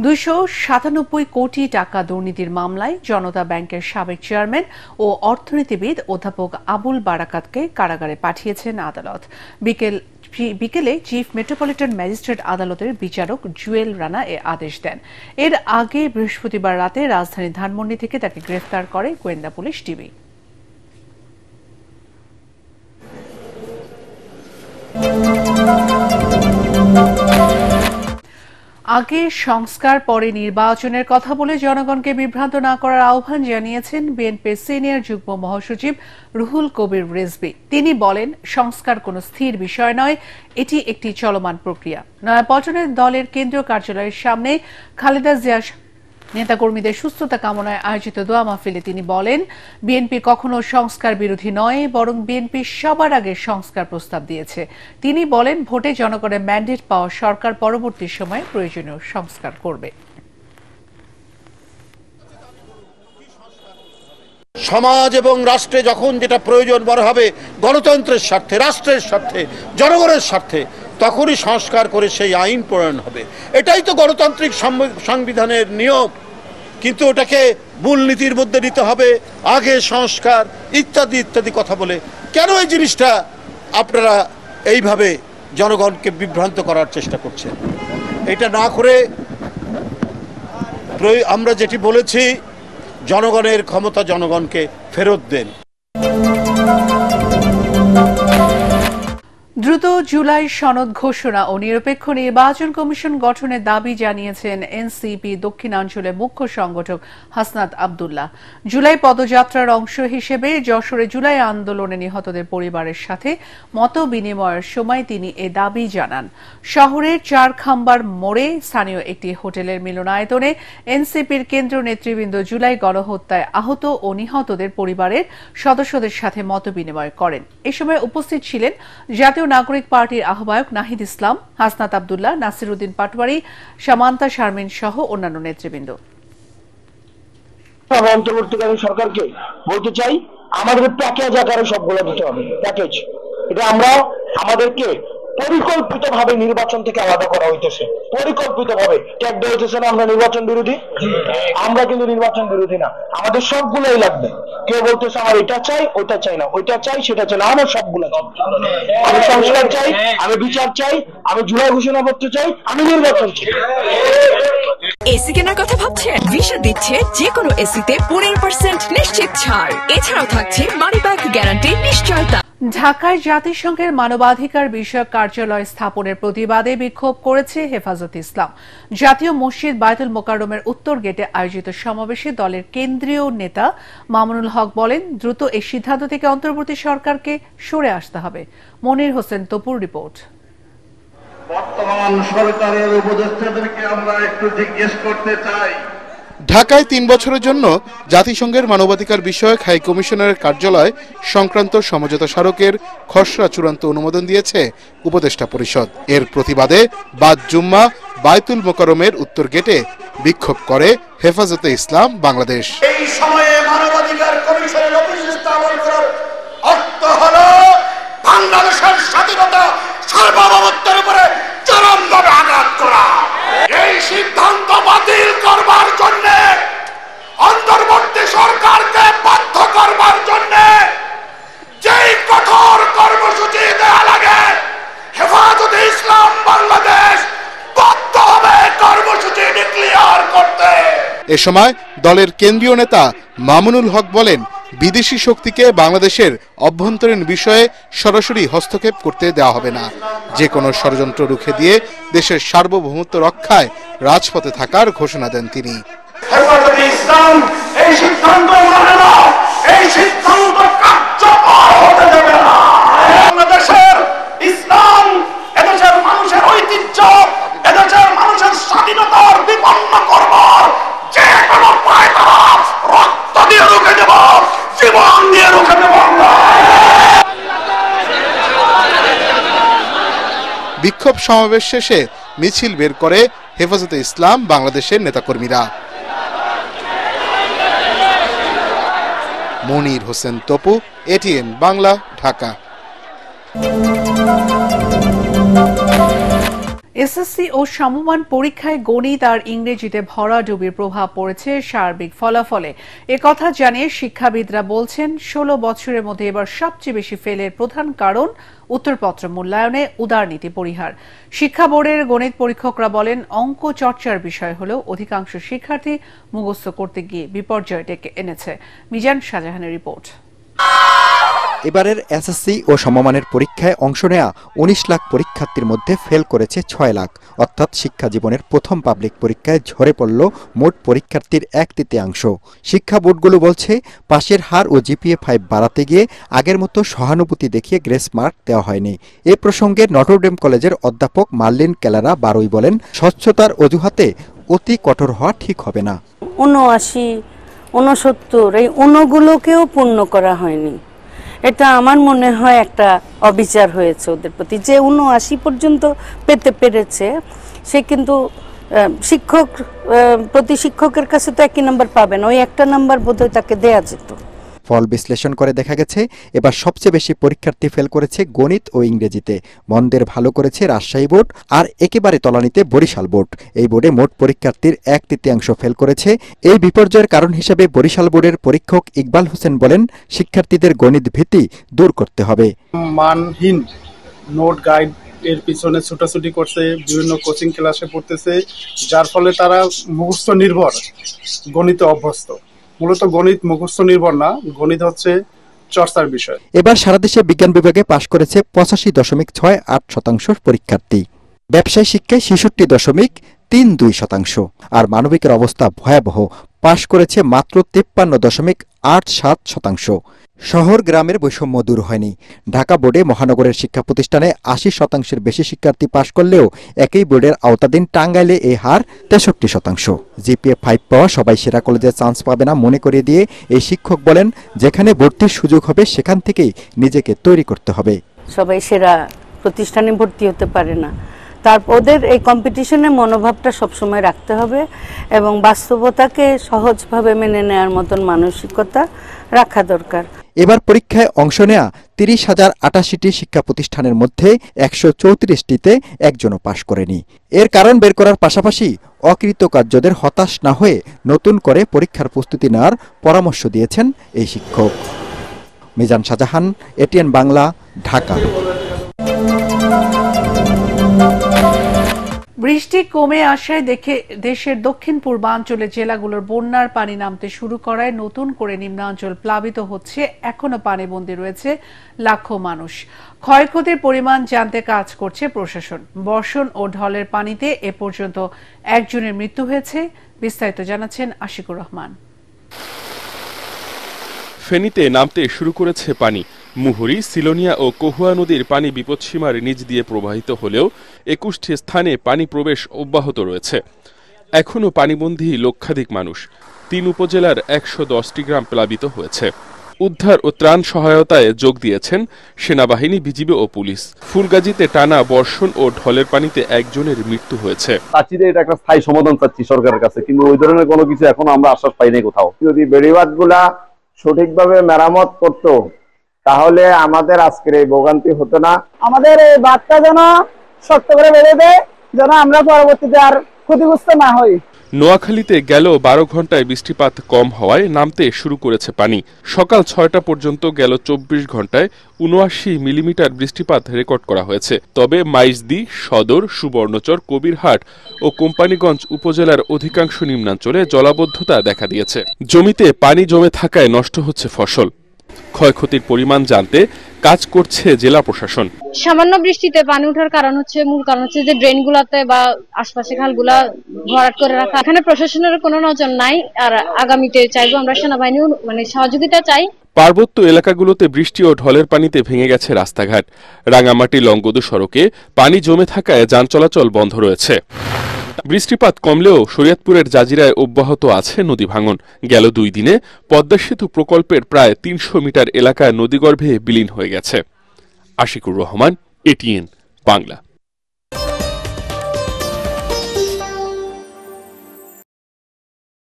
297 কোটি টাকা দুর্নীতির মামলায় জনতা ব্যাংকের সাবেক চেয়ারম্যান ও অর্থনীতিবিদ অধ্যাপক আবুল বারাকাতকে কারাগারে পাঠিয়েছেন আদালত। বিকেলে চিফ মেট্রোপলিটন ম্যাজিস্ট্রেট আদালতের বিচারক জুয়েল রানা এ আদেশ দেন। এর আগে বৃহস্পতিবার রাতে রাজধানী ধানমন্ডি থেকে তাকে গ্রেফতার করে গোয়েন্দা পুলিশ ডিবি। আগে সংস্কার পরে নির্বাচনের কথা বলে জনগণকে বিভ্রান্ত না করার আহ্বান জানিয়েছেন বিএনপির সিনিয়র যুগ্ম মহাসচিব রুহুল কবির রিজভী। তিনি বলেন, সংস্কার কোনো স্থির বিষয় নয়, এটি একটি চলমান প্রক্রিয়া। নয়াপল্টনের দলের কেন্দ্রীয় কার্যালয়ের সামনে খালেদা জিয়া নেতাকর্মীদের সুস্থতা কামনায় আয়োজিত দোয়া মাহফিলে তিনি বলেন, বিএনপি কখনো সংস্কার বিরোধী নয়, বরং বিএনপি সবার আগে সংস্কার প্রস্তাব দিয়েছে। তিনি বলেন, ভোটে জনগণের ম্যান্ডেট পাওয়া সরকার পরবর্তী সময়ে প্রয়োজনীয় সংস্কার করবে। সমাজ এবং রাষ্ট্রে যখন যেটা প্রয়োজন বড় হবে, গণতন্ত্রের স্বার্থে, রাষ্ট্রের স্বার্থে, জনগণের স্বার্থে, তখনই সংস্কার করে সেই আইন প্রণয়ন হবে। এটাই তো গণতান্ত্রিক সংবিধানের নিয়ম। কিন্তু ওটাকে মূলনীতির মধ্যে নিতে হবে, আগে সংস্কার ইত্যাদি ইত্যাদি কথা বলে কেন এই জিনিসটা আপনারা এইভাবে জনগণকে বিভ্রান্ত করার চেষ্টা করছেন? এটা না করে আমরা যেটি বলেছি, জনগণের ক্ষমতা জনগণকে ফেরত দেন। দ্রুত জুলাই সনদ ঘোষণা ও নিরপেক্ষ নির্বাচন কমিশন গঠনের দাবি জানিয়েছেন এনসিপি দক্ষিণাঞ্চলের মুখ্য সংগঠক হাসনাত আব্দুল্লাহ। জুলাই পদযাত্রার অংশ হিসেবে যশোরে জুলাই আন্দোলনে নিহতদের পরিবারের সাথে মত বিনিময়ের সময় তিনি এ দাবি জানান। শহরের চারখাম্বার মোড়ে স্থানীয় একটি হোটেলের মিলনায়তনে এনসিপির কেন্দ্রীয় নেতৃবৃন্দ জুলাই গণহত্যায় আহত ও নিহতদের পরিবারের সদস্যদের সাথে মত বিনিময় করেন। এ সময় উপস্থিত ছিলেন জাতীয় নাগরিক পার্টির আহ্বায়ক নাহিদ ইসলাম, হাসনাত আব্দুল্লাহ, নাসির উদ্দিন পাটোয়ারি, সামান্তা শারমিন সহ অন্যান্য নেতৃবৃন্দ। অন্তর্বর্তীকালীন সরকারকে বলতে চাই, আমাদের প্যাকেজ আকারে সবগুলো দিতে হবে। প্যাকেজ এটা আমরা আমাদেরকে পরিকল্পিতভাবে নির্বাচন থেকে আলাদা করা হইতেছে, পরিকল্পিতভাবে ট্যাগ দেওয়া হইতেছে না। আমরা নির্বাচন বিরোধী, আমরা কিন্তু নির্বাচন বিরোধী না, আমাদের সবগুলোই লাগবে। কেউ বলতেছে আমার এটা চাই, ওইটা চাই না, ওইটা চাই, সেটা চাই না, আমার সবগুলো। আমি সংস্কার চাই, আমি বিচার চাই, আমি জুলাই ঘোষণাপত্র চাই, আমি নির্বাচন চাই। এসি কেনার কথা ভাবছেন? ভিশন দিচ্ছে যে কোনো এসিতে 15% নিশ্চিত ছাড়। এছাড়াও থাকছে মানি ব্যাক গ্যারান্টি নিশ্চয়তা। ঢাকায় জাতিসংঘের মানবাধিকার বিষয়ক কার্যালয় স্থাপনের প্রতিবাদে বিক্ষোভ করেছে হেফাজতে ইসলাম। জাতীয় মসজিদ বায়তুল মোকাররমের উত্তর গেটে আয়োজিত সমাবেশে দলের কেন্দ্রীয় নেতা মামুনুল হক বলেন, দ্রুত এই সিদ্ধান্ত থেকে অন্তর্বর্তী সরকারকে সরে আসতে হবে। মনির হোসেন তপুর রিপোর্ট। বর্তমান সরকারের উপদেষ্টাদেরকে আমরা একটু জিজ্ঞেস করতে চাই, ঢাকায় 3 বছরের জন্য জাতিসংঘের মানবাধিকার বিষয়ক হাই কমিশনারের কার্যালয় সংক্রান্ত সমঝোতা স্মারকের খসড়া চূড়ান্ত অনুমোদন দিয়েছে উপদেষ্টা পরিষদ। এর প্রতিবাদে বাদ জুম্মা বায়তুল মোকাররমের উত্তর গেটে বিক্ষোভ করে হেফাজতে ইসলাম বাংলাদেশ। এই সময়ে মানবাধিকার কমিশনের অফিস স্থাপন করার অর্থ হলো বাংলাদেশের স্বাধীনতা সার্বভৌমত্বের উপরে চরমভাবে আঘাত করা। এই সিদ্ধান্ত বাতিল করবার জন্য, অন্তর্বর্তী সরকারকে বাধ্য করবার জন্য যেই কঠোর কর্মসূচি দেওয়া লাগে, হেফাজতে ইসলাম বাংলাদেশ বাধ্য হবে কর্মসূচি ডিক্লেয়ার করতে। এ সময় দলের কেন্দ্রীয় নেতা মামুনুল হক বলেন, বিদেশি শক্তিকে বাংলাদেশের অভ্যন্তরীণ বিষয়ে সরাসরি হস্তক্ষেপ করতে দেওয়া হবে না। যে কোনো ষড়যন্ত্র রুখে দিয়ে দেশের সার্বভৌমত্ব রক্ষায় রাজপথে থাকার ঘোষণা দেন তিনি। হেফাজতে ইসলাম এই সিদ্ধান্ত মানে না, এই সিদ্ধান্ত কার্যকর হতে দেবে না। বাংলাদেশের ইসলাম এদেশের মানুষের ঐতিহ্য, এদেশের মানুষের স্বাধীনতার বিপন্ন করবার যে কোনো পায়তারা রক্ত দিয়ে রুখে দেব, জীবন দিয়ে রুখে দেব। বিক্ষোভ সমাবেশ শেষে মিছিল বের করে হেফাজতে ইসলাম বাংলাদেশের নেতাকর্মীরা। মনির হোসেন তপু, এটিএন বাংলা, ঢাকা। এসএসসি ও সমমান পরীক্ষায় গণিত আর ইংরেজিতে ভরাডুবির প্রভাব পড়েছে সার্বিক ফলাফলে। একথা জানিয়ে শিক্ষাবিদরা বলছেন 16 বছরের মধ্যে এবার সবচেয়ে বেশি ফেলের প্রধান কারণ উত্তরপত্র মূল্যায়নে উদারনীতি পরিহার। শিক্ষা বোর্ডের গণিত পরীক্ষকরা বলেন, অঙ্ক চর্চার বিষয় হলেও অধিকাংশ শিক্ষার্থী মুখস্থ করতে গিয়ে বিপর্যয় ডেকে এনেছে। মিজান শাহজাহানের রিপোর্ট। এবারের এসএসসি ও সমমানের পরীক্ষায় অংশ নেয়া 19 লাখ পরীক্ষার্থীর মধ্যে ফেল করেছে 6 লাখ, অর্থাৎ শিক্ষা জীবনের প্রথম পাবলিক পরীক্ষায় ঝরে পড়ল মোট পরীক্ষার্থীর 1/3। শিক্ষা বোর্ডগুলো বলছে, পাশের হার ও জিপিএ 5 বাড়াতে গিয়ে আগের মতো সহানুভূতি দেখিয়ে গ্রেস মার্ক দেওয়া হয়নি। এ প্রসঙ্গে নটরডেম কলেজের অধ্যাপক মার্লিন কেলারা বারোই বলেন, স্বচ্ছতার অজুহাতে অতি কঠোর হওয়া ঠিক হবে না। 79, 69 এই অনুগুলোকেও পূর্ণ করা হয়নি। এটা আমার মনে হয় একটা অবিচার হয়েছে ওদের প্রতি। যে 79 পর্যন্ত পেতে পেরেছে সে কিন্তু শিক্ষক প্রতি শিক্ষকের কাছে তো একই নাম্বার পাবে না, ওই একটা নাম্বার বোধহয় তাকে দেয়া যেত। ফল বিশ্লেষণ করে দেখা গেছে এবার সবচেয়ে বেশি পরীক্ষার্থী ফেল করেছে গণিত ও ইংরেজিতে। মন্দের ভালো করেছে রাজশাহী বোর্ড আর একেবারে তলানিতে বরিশাল বোর্ড। এই বোর্ডে মোট পরীক্ষার্থীর 1/3 ফেল করেছে। এই বিপর্যয়ের কারণ হিসেবে বরিশাল বোর্ডের পরীক্ষক ইকবাল হোসেন বলেন, শিক্ষার্থীদের গণিত ভীতি দূর করতে হবে। মানহীন নোট গাইড এর পিছনে ছুটাছুটি করছে, বিভিন্ন কোচিং ক্লাসে পড়তেছে, যার ফলে তারা মুখস্থ নির্ভর গণিতে অভ্যস্ত। মূলত গণিত মুখস্থ নির্ভর না, গণিত হচ্ছে চর্চার বিষয়। এবার সারা দেশে বিজ্ঞান বিভাগে পাশ করেছে 85.68% পরীক্ষার্থী। ব্যবসায় শিক্ষায় 66.32%। আর মানবিকের অবস্থা ভয়াবহ, পাশ করেছে মাত্র 53.87%। শহর গ্রামের বৈষম্য দূর হয়নি। ঢাকা বোর্ডে মহানগরের শিক্ষা প্রতিষ্ঠানে 80% বেশি শিক্ষার্থী পাশ করলেও একই বোর্ডের আওতাধীন টাঙ্গাইলে এই হার 63%। জিপিএ 5 পাওয়া সবাই সেরা কলেজে চান্স পাবে না মনে করিয়ে দিয়ে এই শিক্ষক বলেন, যেখানে ভর্তির সুযোগ হবে সেখান থেকেই নিজেকে তৈরি করতে হবে। সবাই সেরা প্রতিষ্ঠানে ভর্তি হতে পারে না, তারপর ওদের এই কম্পিটিশনের মনোভাবটা সবসময় রাখতে হবে এবং বাস্তবতাকে সহজভাবে মেনে নেওয়ার মতন মানসিকতা রাখা দরকার। এবার পরীক্ষায় অংশ নেয়া 30,088টি শিক্ষা প্রতিষ্ঠানের মধ্যে 134টিতে একজনও পাশ করেনি। এর কারণ বের করার পাশাপাশি অকৃতকার্যদের হতাশ না হয়ে নতুন করে পরীক্ষার প্রস্তুতি নেওয়ার পরামর্শ দিয়েছেন এই শিক্ষক। মিজান শাহজাহান, এটিএন বাংলা, ঢাকা। বৃষ্টি কমে আসায় দেশের দক্ষিণ পূর্বাঞ্চলের জেলাগুলোর বন্যার পানি নামতে শুরু করায় নতুন করে নিম্নাঞ্চল প্লাবিত হচ্ছে। এখনো পানিবন্দী রয়েছে লাখো মানুষ। ক্ষয়ক্ষতির পরিমাণ জানতে কাজ করছে প্রশাসন। বর্ষণ ও ঢলের পানিতে এ পর্যন্ত একজনের মৃত্যু হয়েছে। বিস্তারিত জানাচ্ছেন আশিকুর রহমান। ফেনীতে নামতে শুরু করেছে পানি। মুহুরী, সিলোনিয়া ও কহুয়া নদীর পানি বিপদসীমার নিচ দিয়ে প্রবাহিত হলেও 21টি স্থানে পানি প্রবেশ অব্যাহত রয়েছে। এখনও পানিবন্দী লক্ষাধিক মানুষ। 3 উপজেলার 110টি গ্রাম প্লাবিত হয়েছে। উদ্ধার ও ত্রাণ সহায়তায় যোগ দিয়েছেন সেনাবাহিনী, বিজিবি ও পুলিশ। ফুলগাজীতে টানা বর্ষণ ও ঢলের পানিতে একজনের মৃত্যু হয়েছে। চাচ্ছিদের এটা একটা স্থায়ী সমাধান চাচ্ছি সরকারের কাছে, কিন্তু ওই ধরনের কোনো কিছু এখনো আমরা আশ্বাস পাই নাই কোথাও। যদি বেড়িবাঁধগুলা সঠিকভাবে মেরামত করতো তাহলে আমাদের আজকের এই ভোগান্তি হতো না। আমাদের এই বাঁধটা যেন শক্ত করে বেঁধে দেয়, যেন আমরা পরবর্তীতে আর ক্ষতিগ্রস্ত না হই। নোয়াখালীতে গেল 12 ঘন্টায় বৃষ্টিপাত কম হওয়ায় নামতে শুরু করেছে পানি। সকাল 6টা পর্যন্ত গেল 24 ঘন্টায় 79 মিলিমিটার বৃষ্টিপাত রেকর্ড করা হয়েছে। তবে মাইজদী, সদর, সুবর্ণচর, কবিরহাট ও কোম্পানীগঞ্জ উপজেলার অধিকাংশ নিম্নাঞ্চলে জলাবদ্ধতা দেখা দিয়েছে। জমিতে পানি জমে থাকায় নষ্ট হচ্ছে ফসল। ক্ষয়ক্ষতির পরিমাণ জানতে কাজ করছে জেলা প্রশাসন। সামান্য বৃষ্টিতে পানি ওঠার মূল কারণ হচ্ছে যে ড্রেনগুলোতে বা আশপাশে খালগুলা ভরাট করে রাখা। এখানে প্রশাসনের কোনো নজর নাই। আর আগামীতে চাইবো আমরা সেনাবাহিনীর সহযোগিতা চাই। পার্বত্য এলাকাগুলোতে বৃষ্টি ও ঢলের পানিতে ভেঙে গেছে রাস্তাঘাট। রাঙামাটি লংগদু সড়কে পানি জমে থাকায় যান চলাচল বন্ধ রয়েছে। বৃষ্টিপাত কমলেও শরীয়তপুরের জাজিরায় অব্যাহত আছে নদী ভাঙন। গেল 2 দিনে পদ্মা সেতু প্রকল্পের প্রায় 300 মিটার এলাকা নদীগর্ভে বিলীন হয়ে গেছে। আশিকুর রহমান, এটিএন বাংলা।